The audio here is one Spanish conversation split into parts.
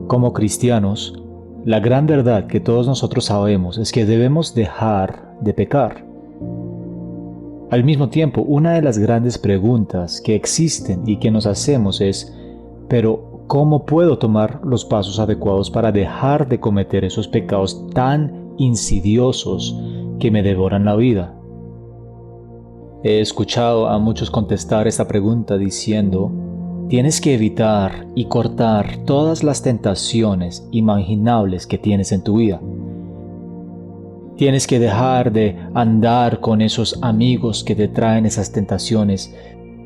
Como cristianos, la gran verdad que todos nosotros sabemos es que debemos dejar de pecar. Al mismo tiempo, una de las grandes preguntas que existen y que nos hacemos es, pero ¿cómo puedo tomar los pasos adecuados para dejar de cometer esos pecados tan insidiosos que me devoran la vida? He escuchado a muchos contestar esta pregunta diciendo, tienes que evitar y cortar todas las tentaciones imaginables que tienes en tu vida. Tienes que dejar de andar con esos amigos que te traen esas tentaciones.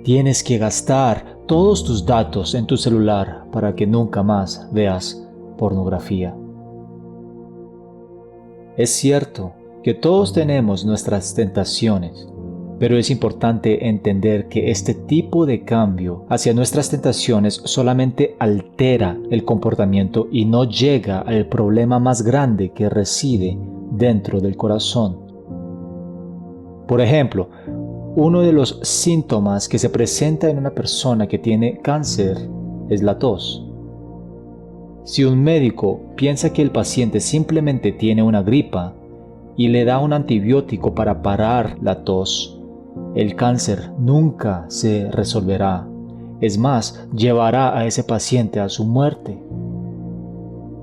Tienes que gastar todos tus datos en tu celular para que nunca más veas pornografía. Es cierto que todos tenemos nuestras tentaciones, pero es importante entender que este tipo de cambio hacia nuestras tentaciones solamente altera el comportamiento y no llega al problema más grande que reside dentro del corazón. Por ejemplo, uno de los síntomas que se presenta en una persona que tiene cáncer es la tos. Si un médico piensa que el paciente simplemente tiene una gripa y le da un antibiótico para parar la tos, el cáncer nunca se resolverá. Es más, llevará a ese paciente a su muerte.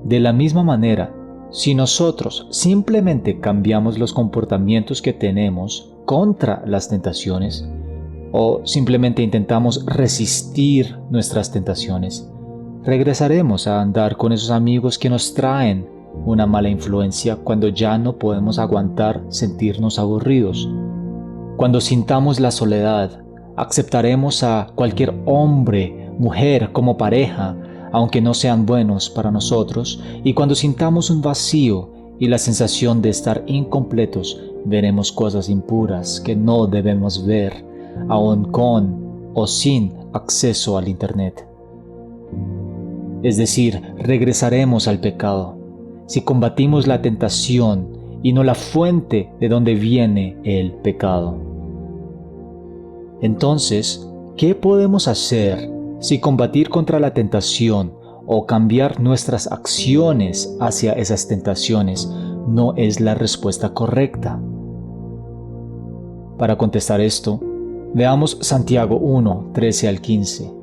De la misma manera, si nosotros simplemente cambiamos los comportamientos que tenemos contra las tentaciones, o simplemente intentamos resistir nuestras tentaciones, regresaremos a andar con esos amigos que nos traen una mala influencia cuando ya no podemos aguantar sentirnos aburridos. Cuando sintamos la soledad, aceptaremos a cualquier hombre, mujer como pareja, aunque no sean buenos para nosotros, y cuando sintamos un vacío y la sensación de estar incompletos, veremos cosas impuras que no debemos ver, aun con o sin acceso al Internet. Es decir, regresaremos al pecado, si combatimos la tentación y no la fuente de donde viene el pecado. Entonces, ¿qué podemos hacer si combatir contra la tentación o cambiar nuestras acciones hacia esas tentaciones no es la respuesta correcta? Para contestar esto, veamos Santiago 1, 13 al 15.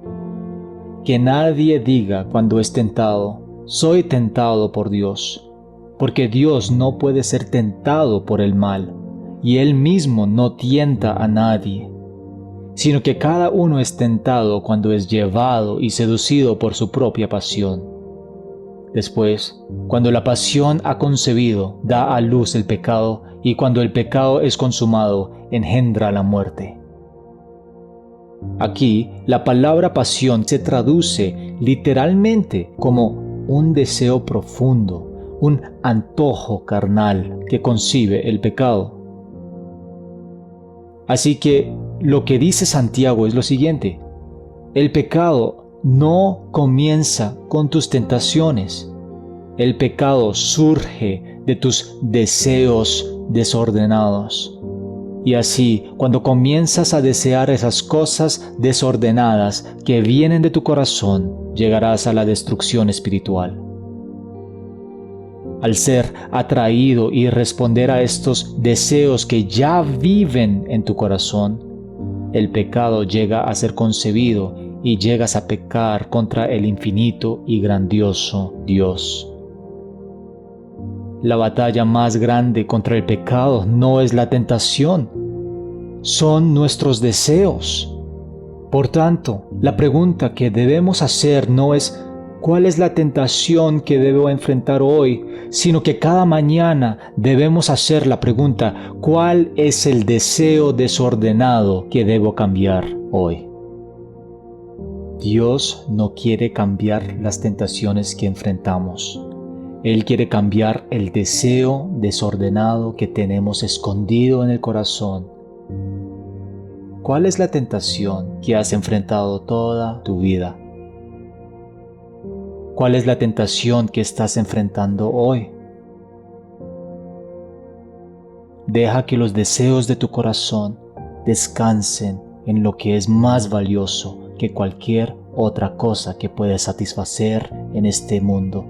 Que nadie diga cuando es tentado, soy tentado por Dios, porque Dios no puede ser tentado por el mal, y Él mismo no tienta a nadie, sino que cada uno es tentado cuando es llevado y seducido por su propia pasión. Después, cuando la pasión ha concebido, da a luz el pecado, y cuando el pecado es consumado, engendra la muerte. Aquí, la palabra pasión se traduce literalmente como un deseo profundo, un antojo carnal que concibe el pecado. Así que lo que dice Santiago es lo siguiente: el pecado no comienza con tus tentaciones. El pecado surge de tus deseos desordenados. Y así, cuando comienzas a desear esas cosas desordenadas que vienen de tu corazón, llegarás a la destrucción espiritual. Al ser atraído y responder a estos deseos que ya viven en tu corazón, el pecado llega a ser concebido y llegas a pecar contra el infinito y grandioso Dios. La batalla más grande contra el pecado no es la tentación, son nuestros deseos. Por tanto, la pregunta que debemos hacer no es ¿cuál es la tentación que debo enfrentar hoy?, sino que cada mañana debemos hacer la pregunta ¿cuál es el deseo desordenado que debo cambiar hoy? Dios no quiere cambiar las tentaciones que enfrentamos. Él quiere cambiar el deseo desordenado que tenemos escondido en el corazón. ¿Cuál es la tentación que has enfrentado toda tu vida? ¿Cuál es la tentación que estás enfrentando hoy? Deja que los deseos de tu corazón descansen en lo que es más valioso, que cualquier otra cosa que puedes satisfacer en este mundo.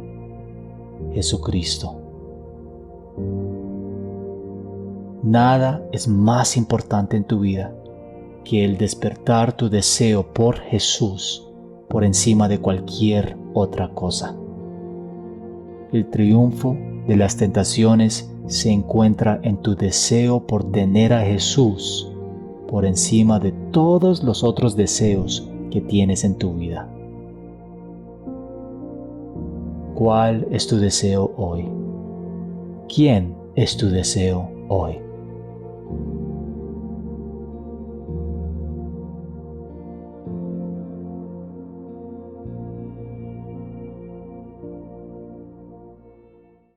Jesucristo. Nada es más importante en tu vida que el despertar tu deseo por Jesús por encima de cualquier otra cosa. El triunfo de las tentaciones se encuentra en tu deseo por tener a Jesús por encima de todos los otros deseos que tienes en tu vida. ¿Cuál es tu deseo hoy? ¿Quién es tu deseo hoy?